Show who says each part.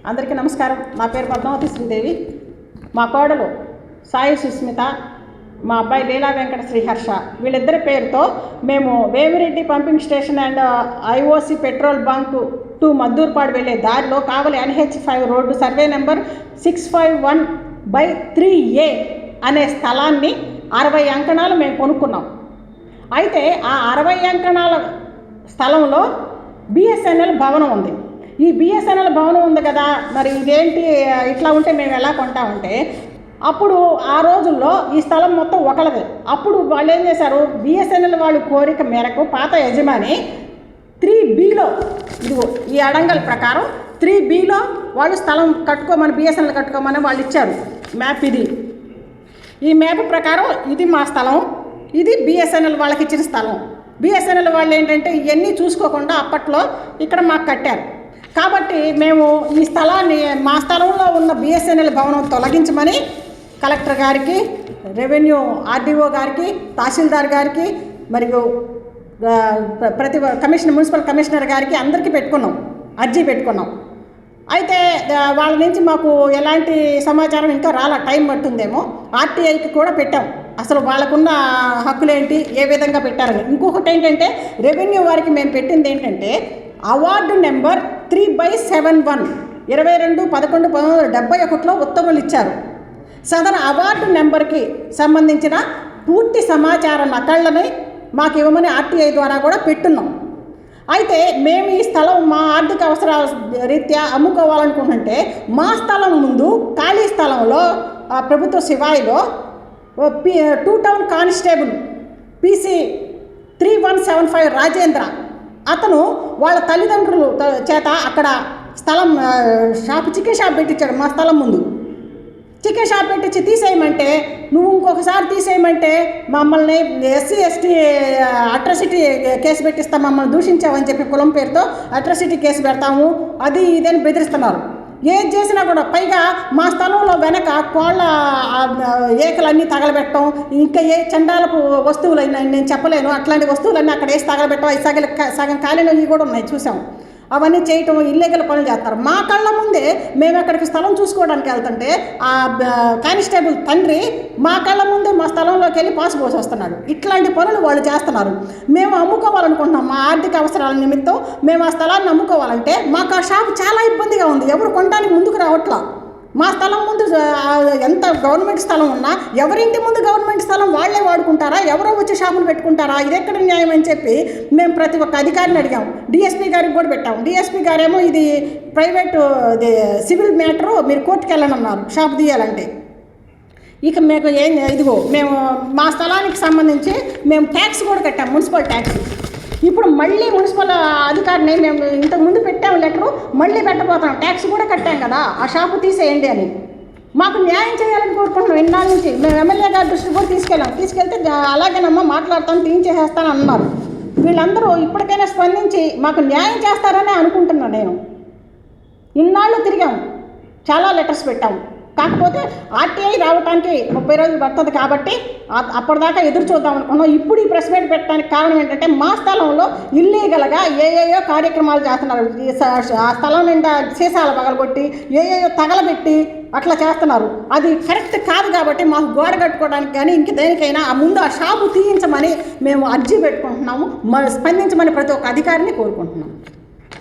Speaker 1: అందరికీ నమస్కారం. నా పేరు పద్మావతి శ్రీదేవి. మా కోడలు సాయి సుస్మిత, మా అబ్బాయి లీలా వెంకట శ్రీహర్ష, వీళ్ళిద్దరి పేరుతో మేము Vemireddy pumping station and IOC petrol bunk to Maddurpadu వెళ్ళే దారిలో కావలి NH5 road survey number 651/3A అనే స్థలాన్ని 60 అంకణాలు మేము కొనుక్కున్నాం. అయితే ఆ 60 అంకణాల స్థలంలో BSNL భవనం ఉంది. ఈ BSNL భవనం ఉంది కదా, మరి ఇదేంటి ఇట్లా ఉంటే మేము ఎలా కొంటామంటే, అప్పుడు ఆ రోజుల్లో ఈ స్థలం మొత్తం ఒకళ్ళదే. అప్పుడు వాళ్ళు ఏం చేశారు, BSNL వాళ్ళు కోరిక మేరకు పాత యజమాని 3Bలో, ఇదిగో ఈ అడంగల్ ప్రకారం 3Bలో వాళ్ళు స్థలం కట్టుకోమని, BSNL కట్టుకోమని వాళ్ళు ఇచ్చారు మ్యాప్. ఇది ఈ మ్యాప్ ప్రకారం ఇది మా స్థలం, ఇది BSNL వాళ్ళకి ఇచ్చిన స్థలం. BSNL వాళ్ళు ఏంటంటే ఇవన్నీ చూసుకోకుండా అప్పట్లో ఇక్కడ మాకు కట్టారు. కాబట్టి మేము ఈ స్థలాన్ని, మా స్థలంలో ఉన్న BSNL భవనం తొలగించమని కలెక్టర్ గారికి, రెవెన్యూ RDO గారికి, తహసీల్దార్ గారికి, మరియు ప్రతి మున్సిపల్ కమిషనర్ గారికి అందరికీ అర్జీ పెట్టుకున్నాం. అయితే వాళ్ళ నుంచి మాకు ఎలాంటి సమాచారం ఇంకా రాలా, టైం పట్టుందేమో. RTIకి కూడా పెట్టాం, అసలు వాళ్ళకున్న హక్కులేంటి, ఏ విధంగా పెట్టారని. ఇంకొకటి ఏంటంటే, రెవెన్యూ వారికి మేము పెట్టింది ఏంటంటే, అవార్డు నెంబర్ 3/71 22/11/1971లో ఉత్తర్వులు ఇచ్చారు. సదరు అవార్డు నెంబర్కి సంబంధించిన పూర్తి సమాచార నకళ్ళని మాకు ఇవ్వమని RTI ద్వారా కూడా పెట్టున్నాం. అయితే మేము ఈ స్థలం మా ఆర్థిక అవసరాల రీత్యా అమ్ముకోవాలనుకుంటుంటే, మా స్థలం ముందు ఖాళీ స్థలంలో ప్రభుత్వ శివాయిలో 2 టౌన్ కానిస్టేబుల్ PC 3175 రాజేంద్ర, అతను వాళ్ళ తల్లిదండ్రులు చేత అక్కడ స్థలం చికెన్ షాప్ పెట్టించాడు. మా స్థలం ముందు చికెన్ షాప్ పెట్టించి తీసేయమంటే, నువ్వు ఇంకొకసారి తీసేయమంటే మమ్మల్ని SC ST అట్రాసిటీ కేసు పెట్టిస్తాం, మమ్మల్ని దూషించామని చెప్పి కులం పేరుతో అట్రాసిటీ కేసు పెడతాము, అది ఇదని బెదిరిస్తున్నారు. ఏది చేసినా కూడా, పైగా మా స్థలంలో వెనక కోళ్ళ ఏకలన్నీ తగలబెట్టడం, ఇంకా ఏ చండాలపు వస్తువులు అయినా నేను చెప్పలేను, అట్లాంటి వస్తువులన్నీ అక్కడ వేసి తగలబెట్టడం, అవి సగం కాలినవి కూడా ఉన్నాయి, చూసాం. అవన్నీ చేయటం, ఇల్లీగల్ పనులు చేస్తారు. మా కళ్ళ ముందే మేము అక్కడికి స్థలం చూసుకోవడానికి వెళ్తుంటే, ఆ కానిస్టేబుల్ తండ్రి మా కళ్ళ ముందే మా స్థలంలోకి వెళ్ళి పాసు పోసి వస్తున్నాడు. ఇట్లాంటి పనులు వాళ్ళు చేస్తున్నారు. మేము అమ్ముకోవాలనుకుంటున్నాం, మా ఆర్థిక అవసరాల నిమిత్తం మేము ఆ స్థలాన్ని అమ్ముకోవాలంటే మాకు ఆ షాప్ చాలా ఇబ్బందిగా ఉంది. ఎవరు కొనడానికి ముందుకు రావట్లా. మా స్థలం ముందు ఎంత గవర్నమెంట్ స్థలం ఉన్నా, ఎవరింటి ముందు గవర్నమెంట్ స్థలం వాళ్ళే వాడుకుంటారా, ఎవరో వచ్చి షాపులు పెట్టుకుంటారా, ఇది ఎక్కడ న్యాయం అని చెప్పి మేము ప్రతి ఒక్క అధికారిని అడిగాం. DSP గారికి కూడా పెట్టాం. DSP గారేమో ఇది ప్రైవేటు సివిల్ మ్యాటరు, మీరు కోర్టుకు వెళ్ళండి అన్నారు షాప్ తీయాలంటే. ఇక మీకు ఇదిగో మేము మా స్థలానికి సంబంధించి మేము ట్యాక్స్ కూడా కట్టాం, మున్సిపల్ ట్యాక్స్. ఇప్పుడు మళ్ళీ మున్సిపల్ అధికారిని మేము ఇంతకుముందు పెట్టాము లెటరు, మళ్ళీ పెట్టబోతున్నాం. ట్యాక్స్ కూడా కట్టాం కదా, ఆ షాపు తీసేయండి అని. మాకు న్యాయం చేయాలని కోరుకుంటున్నాం. ఇన్నాళ్ళ నుంచి మేము ఎమ్మెల్యే గారి దృష్టికి కూడా తీసుకెళ్తే అలాగేనమ్మా మాట్లాడతాను, తీయించేసేస్తాను అన్నారు. వీళ్ళందరూ ఇప్పటికైనా స్పందించి మాకు న్యాయం చేస్తారనే అనుకుంటున్నాను. నేను ఇన్నాళ్ళు తిరిగాం, చాలా లెటర్స్ పెట్టాము. కాకపోతే RTI రావడానికి 30 రోజులు పడుతుంది కాబట్టి అప్పటిదాకా ఎదురు చూద్దాం అనుకున్నాం. ఇప్పుడు ఈ ప్రెస్ మీట్ పెట్టడానికి కారణం ఏంటంటే, మా స్థలంలో ఇల్లీగల్గా ఏయో కార్యక్రమాలు చేస్తున్నారు. ఆ స్థలం నిండా సీసాలు పగలగొట్టి ఏయో తగలబెట్టి అట్లా చేస్తున్నారు. అది కరెక్ట్ కాదు. కాబట్టి మాకు గోడ కట్టుకోవడానికి కానీ ఇంక దేనికైనా ఆ ముందు ఆ షాపు తీయించమని మేము అర్జీ పెట్టుకుంటున్నాము. స్పందించమని ప్రతి ఒక్క అధికారిని కోరుకుంటున్నాము.